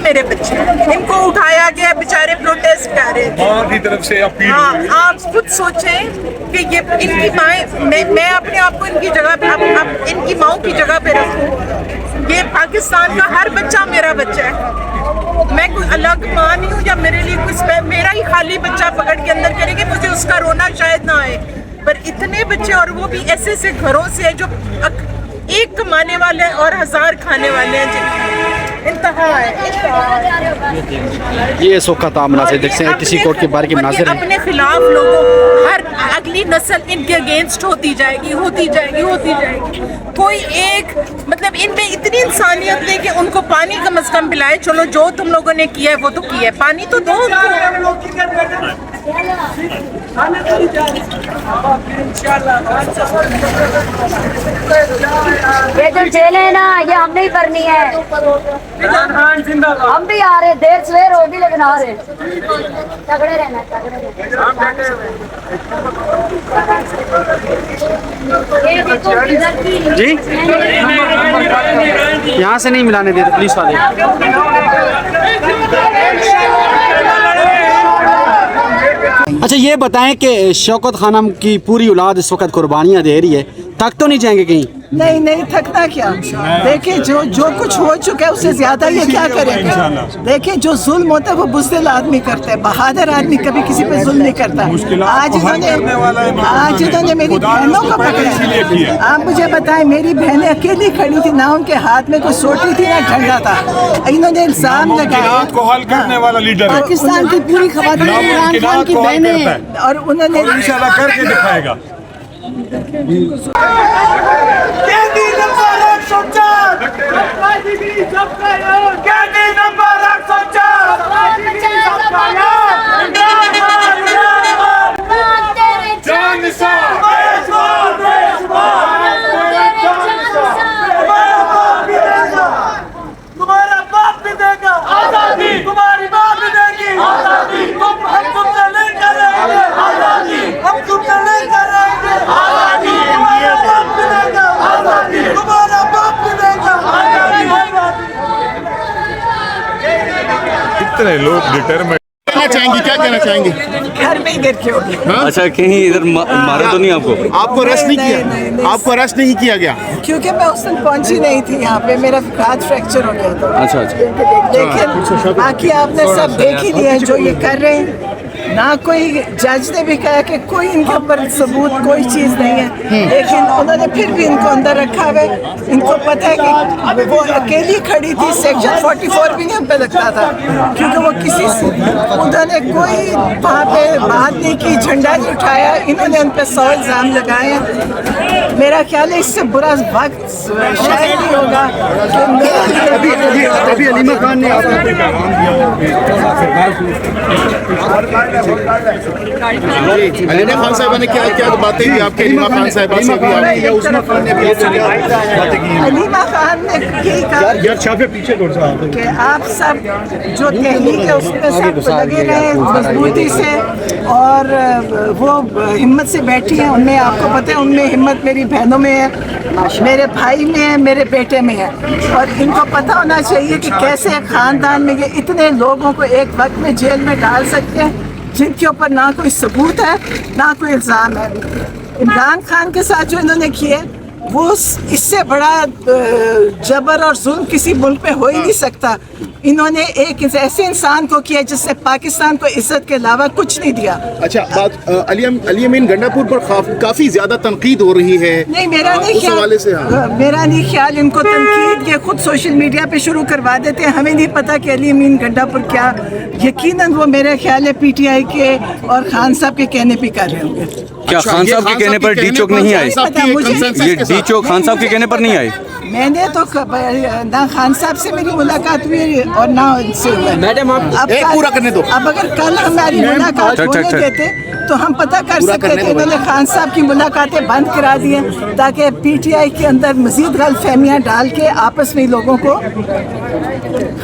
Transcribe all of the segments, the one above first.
میرے بچے ان کو اٹھایا گیا, بیچارے پروٹیسٹ کر رہے تھے. ماں کی طرف سے اپیل ہوئی. آپ خود سوچیں کہ یہ ان کی مائیں, میں اپنے آپ کو ان کی جگہ پہ, اب ان کی ماؤں کی جگہ پہ رکھوں. یہ پاکستان کا ہر بچہ میرا بچہ ہے. میں کوئی الگ ماں نہیں ہوں یا میرے لیے کچھ, میرا ہی خالی بچہ پکڑ کے اندر کرے گی, مجھے اس کا رونا شاید نہ آئے. پر اتنے بچے, اور وہ بھی ایسے ایسے گھروں سے جو ایک کمانے والے اور 1000 کھانے والے ہیں, جن انتہا ہے. یہ اس وقت آپ مناظر دیکھ سکتے ہیں کسی کورٹ کے بارے کے مناظر ہیں. اپنے خلاف لوگوں, ہر اگلی نسل ان کے اگینسٹ ہوتی جائے گی, ہوتی جائے گی, ہوتی جائے گی. کوئی ایک مطلب ان میں اتنی انسانیت نہیں کہ ان کو پانی کم از کم پلائے. چلو جو تم لوگوں نے کیا ہے وہ تو کیا ہے, پانی تو دو. یہ جو جیل ہے نا, یہ ہم نہیں کرنی ہے. ہم بھی آ رہے, دیر سویر ہوگی لیکن آ رہے. تگڑے رہنا, جی یہاں سے نہیں ملانے دیتے پولیس والے. اچھا یہ بتائیں کہ شوکت خانم کی پوری اولاد اس وقت قربانیاں دے رہی ہے, تھک تو نہیں جائیں گے کہیں؟ نہیں تھکنا کیا. دیکھیں جو کچھ ہو چکا ہے اس سے زیادہ یہ کیا کریں گے. دیکھیں جو ظلم ہوتا ہے وہ بزدل آدمی کرتا ہے, بہادر آدمی کبھی کسی پہ ظلم نہیں کرتا. آج انہوں نے میری بہنوں کو پکڑا. آپ مجھے بتائیں, میری بہنیں اکیلی کھڑی تھی, نہ ان کے ہاتھ میں کوئی سوٹی تھی نہ ڈنڈا تھا. انہوں نے الزام لگایا کو حل کرنے والا لیڈر ہے. پاکستان کی پوری خواتین عمران خان کی بہنیں, اور انہوں نے انشاءاللہ کر کے دکھائے گا. اتنے لوگ ڈٹرمنٹ. کیا کہنا چاہیں گے؟ گھر میں ہی گر کے ہوگی. اچھا کہیں ادھر مارا تو نہیں آپ کو؟ آپ کو ارسٹ نہیں کیا, آپ کو ارسٹ نہیں کیا گیا؟ کیونکہ میں اس دن پہنچی نہیں تھی یہاں پہ, میرا ہاتھ فریکچر ہو گیا تھا. اچھا لیکن باقی آپ نے سب دیکھ ہی لیا جو یہ کر رہے ہیں. نہ کوئی جج نے بھی کہا کہ کوئی ان کے اوپر ثبوت کوئی چیز نہیں ہے, لیکن انہوں نے پھر بھی ان کو اندر رکھا ہوا ہے. ان کو پتہ ہے کہ وہ اکیلی کھڑی تھی, سیکشن 44 بھی نہیں ہم پہ لگتا تھا, کیونکہ وہ کسی سے انہوں نے کوئی وہاں پہ بات نہیں کی, جھنڈا نہیں اٹھایا. انہوں نے ان پہ 100 الزام لگائے ہیں. میرا خیال ہے اس سے برا وقت شاید نہیں ہوگا. ابھی علیمہ خان نے علیمہ خان صاحبہ نے کیا باتیں کی آپ کے؟ علیمہ خان صاحبہ سے بھی علیمہ خان نے یہی کہا کہ آپ سب جو تحریک ہے اس میں سب لگے رہے مضبوطی سے, اور وہ ہمت سے بیٹھی ہیں. ان میں آپ کو پتہ ہے ان میں ہمت میری بہنوں میں ہے, میرے بھائی میں ہے, میرے بیٹے میں ہے. اور ان کو پتہ ہونا چاہیے کہ کیسے خاندان میں یہ اتنے لوگوں کو ایک وقت میں جیل میں ڈال سکتے ہیں جن کے اوپر نہ کوئی ثبوت ہے نہ کوئی الزام ہے. عمران خان کے ساتھ جو انہوں نے کیے وہ اس سے بڑا جبر اور ظلم کسی ملک میں ہو ہی نہیں سکتا. انہوں نے ایک ایسے انسان کو کیا جس سے پاکستان کو عزت کے علاوہ کچھ نہیں دیا. اچھا بات علی امین گنڈا پور پر کافی زیادہ تنقید ہو رہی ہے. نہیں میرا نہیں خیال, میرا نہیں خیال ان کو تنقید یہ خود سوشل میڈیا پہ شروع کروا دیتے ہیں. ہمیں نہیں پتا کہ علی امین گنڈا پور کیا, یقیناً وہ میرے خیال ہے پی ٹی آئی کے اور خان صاحب کے کہنے پہ کر رہے ہوں گے. کیا خان صاحب کے کہنے پر ڈی چوک نہیں آئے؟ یہ ڈی چوک خان صاحب کے کہنے پر نہیں آئے؟ میں نے تو نہ خان صاحب سے میری ملاقات ہوئی اور نہ ان سے پورا کرنے دو. اب اگر کل ہماری ملاقات ہونے دیتے تو ہم پتہ کر سکتے تھے. انہوں نے خان صاحب کی ملاقاتیں بند کرا دی ہیں تاکہ پی ٹی آئی کے اندر مزید غلط فہمیاں ڈال کے آپس میں لوگوں کو.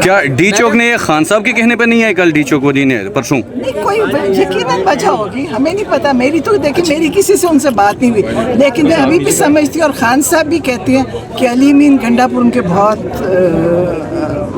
کیا ڈی چوک نے خان صاحب کے کہنے پر نہیں آئے کل؟ ڈی چوک وہ دن ہے پرسوں. نہیں کوئی یقیناً وجہ ہوگی, ہمیں نہیں پتا. میری تو دیکھیں میری کسی سے ان سے بات نہیں ہوئی, لیکن میں ابھی بھی سمجھتی ہوں اور خان صاحب بھی کہتے ہیں کہ علی امین گنڈا پور ان کے بہت